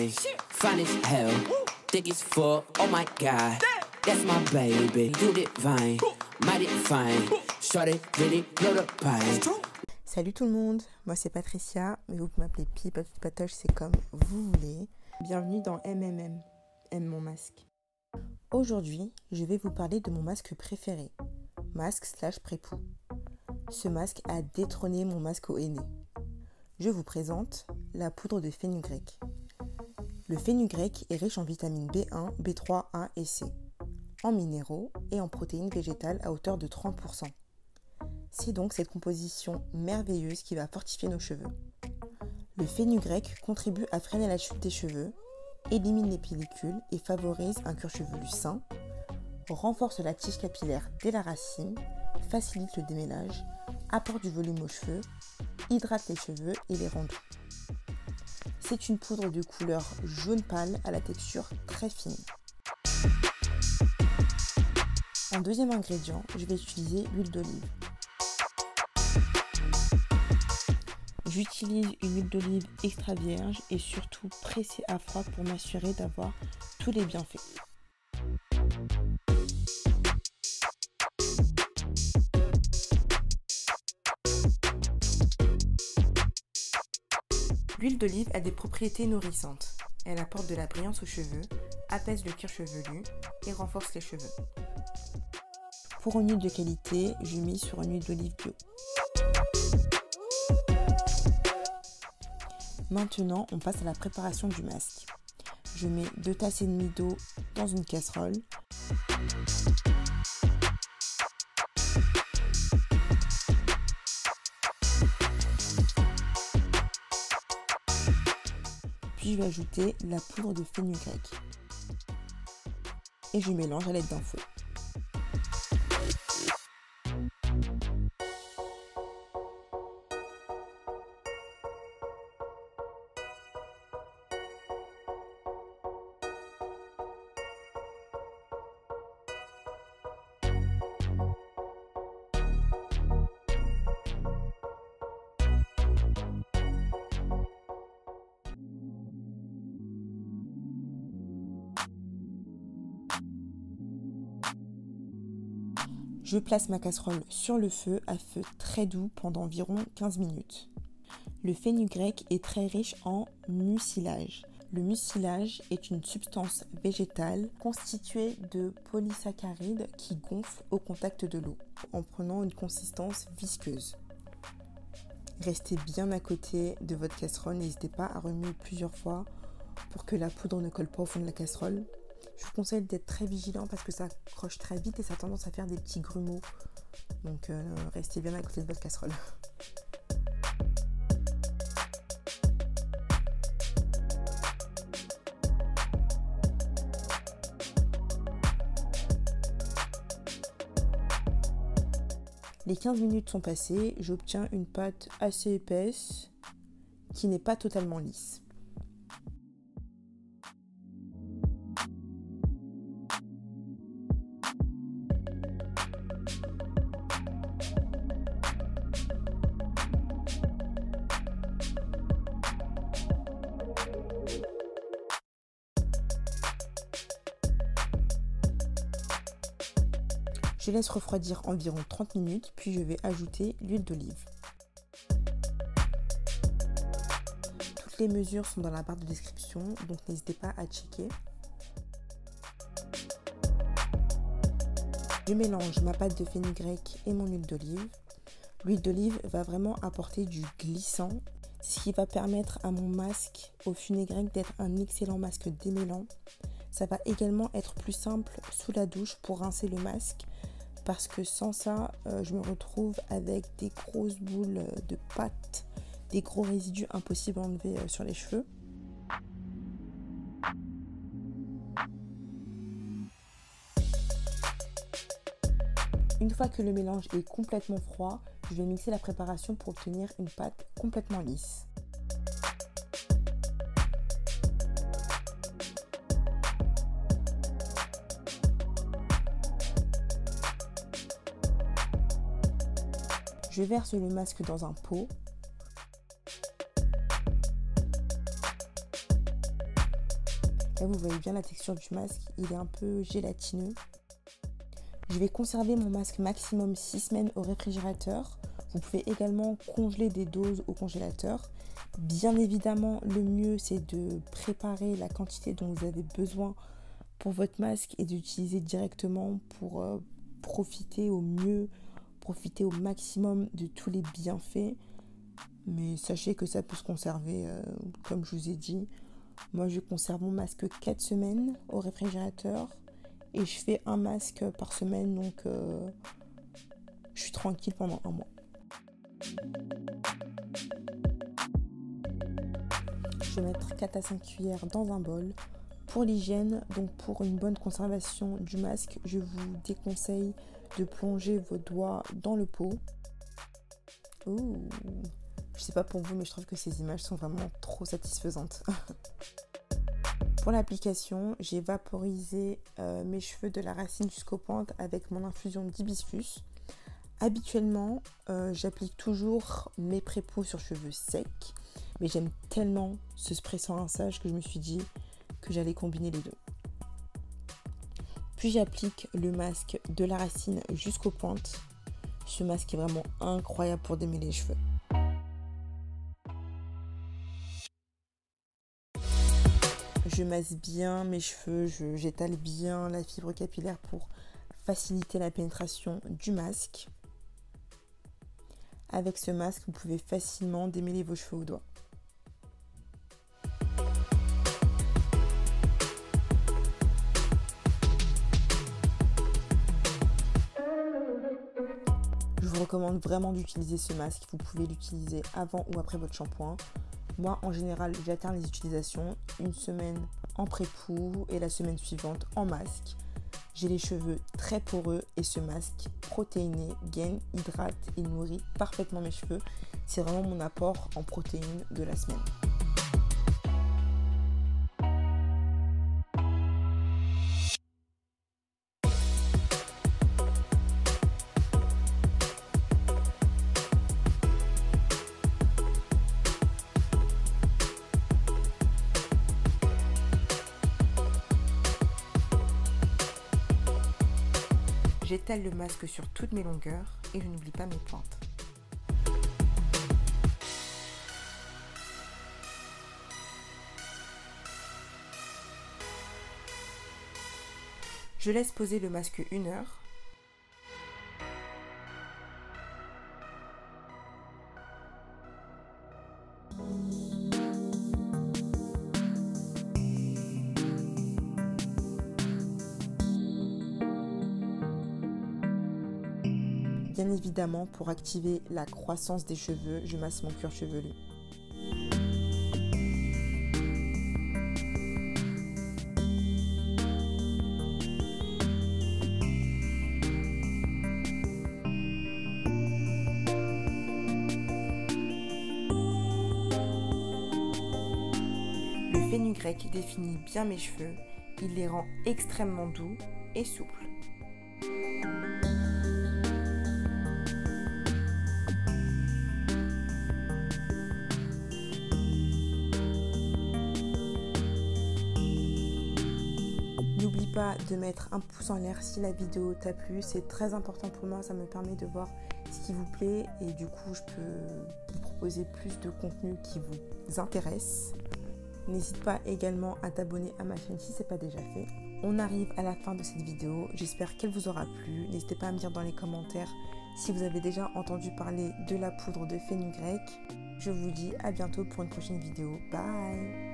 fine, fine as hell, thick as fuck, oh my god, that's my baby, you divine, mighty fine, shorty really blow the pie. Salut tout le monde, moi c'est Patricia, mais vous pouvez m'appeler Pi, Patoche, c'est comme vous voulez. Bienvenue dans MMM, aime mon masque. Aujourd'hui, je vais vous parler de mon masque préféré, masque / prépoux. Ce masque a détrôné mon masque au henné. Je vous présente la poudre de fenugrec. Le fenugrec est riche en vitamines B1, B3, A et C, en minéraux et en protéines végétales à hauteur de 30%. C'est donc cette composition merveilleuse qui va fortifier nos cheveux. Le fenugrec contribue à freiner la chute des cheveux, élimine les pellicules et favorise un cuir chevelu sain, renforce la tige capillaire dès la racine, facilite le démêlage, apporte du volume aux cheveux, hydrate les cheveux et les rend doux. C'est une poudre de couleur jaune pâle à la texture très fine. En deuxième ingrédient, je vais utiliser l'huile d'olive. J'utilise une huile d'olive extra vierge et surtout pressée à froid pour m'assurer d'avoir tous les bienfaits. L'huile d'olive a des propriétés nourrissantes. Elle apporte de la brillance aux cheveux, apaise le cuir chevelu et renforce les cheveux. Pour une huile de qualité, je mise sur une huile d'olive bio. Maintenant, on passe à la préparation du masque. Je mets 2 tasses et demie d'eau dans une casserole. Puis je vais ajouter la poudre de fenugrec. Et je mélange à l'aide d'un fouet. Je place ma casserole sur le feu à feu très doux pendant environ 15 minutes. Le fenugrec est très riche en mucilage. Le mucilage est une substance végétale constituée de polysaccharides qui gonflent au contact de l'eau en prenant une consistance visqueuse. Restez bien à côté de votre casserole, n'hésitez pas à remuer plusieurs fois pour que la poudre ne colle pas au fond de la casserole. Je vous conseille d'être très vigilant parce que ça croche très vite et ça a tendance à faire des petits grumeaux. Donc restez bien à côté de votre casserole. Les 15 minutes sont passées, j'obtiens une pâte assez épaisse qui n'est pas totalement lisse. Je laisse refroidir environ 30 minutes, puis je vais ajouter l'huile d'olive. Toutes les mesures sont dans la barre de description, donc n'hésitez pas à checker. Je mélange ma pâte de fenugrec et mon huile d'olive. L'huile d'olive va vraiment apporter du glissant, ce qui va permettre à mon masque au fenugrec d'être un excellent masque démêlant. Ça va également être plus simple sous la douche pour rincer le masque. Parce que sans ça, je me retrouve avec des grosses boules de pâte, des gros résidus impossibles à enlever sur les cheveux. Une fois que le mélange est complètement froid, je vais mixer la préparation pour obtenir une pâte complètement lisse. Je verse le masque dans un pot. Là, vous voyez bien la texture du masque, il est un peu gélatineux. Je vais conserver mon masque maximum 6 semaines au réfrigérateur. Vous pouvez également congeler des doses au congélateur. Bien évidemment, le mieux, c'est de préparer la quantité dont vous avez besoin pour votre masque et d'utiliser directement pour profiter au mieux, profiter au maximum de tous les bienfaits. Mais sachez que ça peut se conserver, comme je vous ai dit. Moi, je conserve mon masque 4 semaines au réfrigérateur et je fais un masque par semaine, donc je suis tranquille pendant un mois. Je vais mettre 4 à 5 cuillères dans un bol. Pour l'hygiène, donc pour une bonne conservation du masque, je vous déconseille de plonger vos doigts dans le pot. Ouh, je sais pas pour vous, mais je trouve que ces images sont vraiment trop satisfaisantes. Pour l'application, j'ai vaporisé mes cheveux de la racine jusqu'aux pointes avec mon infusion d'hibiscus. Habituellement, j'applique toujours mes pré-poux sur cheveux secs, mais j'aime tellement ce spray sans rinçage que je me suis dit que j'allais combiner les deux. Puis j'applique le masque de la racine jusqu'aux pointes. Ce masque est vraiment incroyable pour démêler les cheveux. Je masse bien mes cheveux, j'étale bien la fibre capillaire pour faciliter la pénétration du masque. Avec ce masque, vous pouvez facilement démêler vos cheveux au doigt. Je vous recommande vraiment d'utiliser ce masque. Vous pouvez l'utiliser avant ou après votre shampoing. Moi, en général, j'alterne les utilisations. Une semaine en pré-poux et la semaine suivante en masque. J'ai les cheveux très poreux et ce masque protéiné gaine, hydrate et nourrit parfaitement mes cheveux. C'est vraiment mon apport en protéines de la semaine. J'étale le masque sur toutes mes longueurs et je n'oublie pas mes pointes. Je laisse poser le masque 1 heure. Bien évidemment, pour activer la croissance des cheveux, je masse mon cuir chevelu. Le fenugrec définit bien mes cheveux, il les rend extrêmement doux et souples. N'oublie pas de mettre un pouce en l'air si la vidéo t'a plu, c'est très important pour moi, ça me permet de voir ce qui vous plaît et du coup je peux vous proposer plus de contenu qui vous intéresse. N'hésite pas également à t'abonner à ma chaîne si ce n'est pas déjà fait. On arrive à la fin de cette vidéo, j'espère qu'elle vous aura plu. N'hésitez pas à me dire dans les commentaires si vous avez déjà entendu parler de la poudre de fenugrec. Je vous dis à bientôt pour une prochaine vidéo. Bye!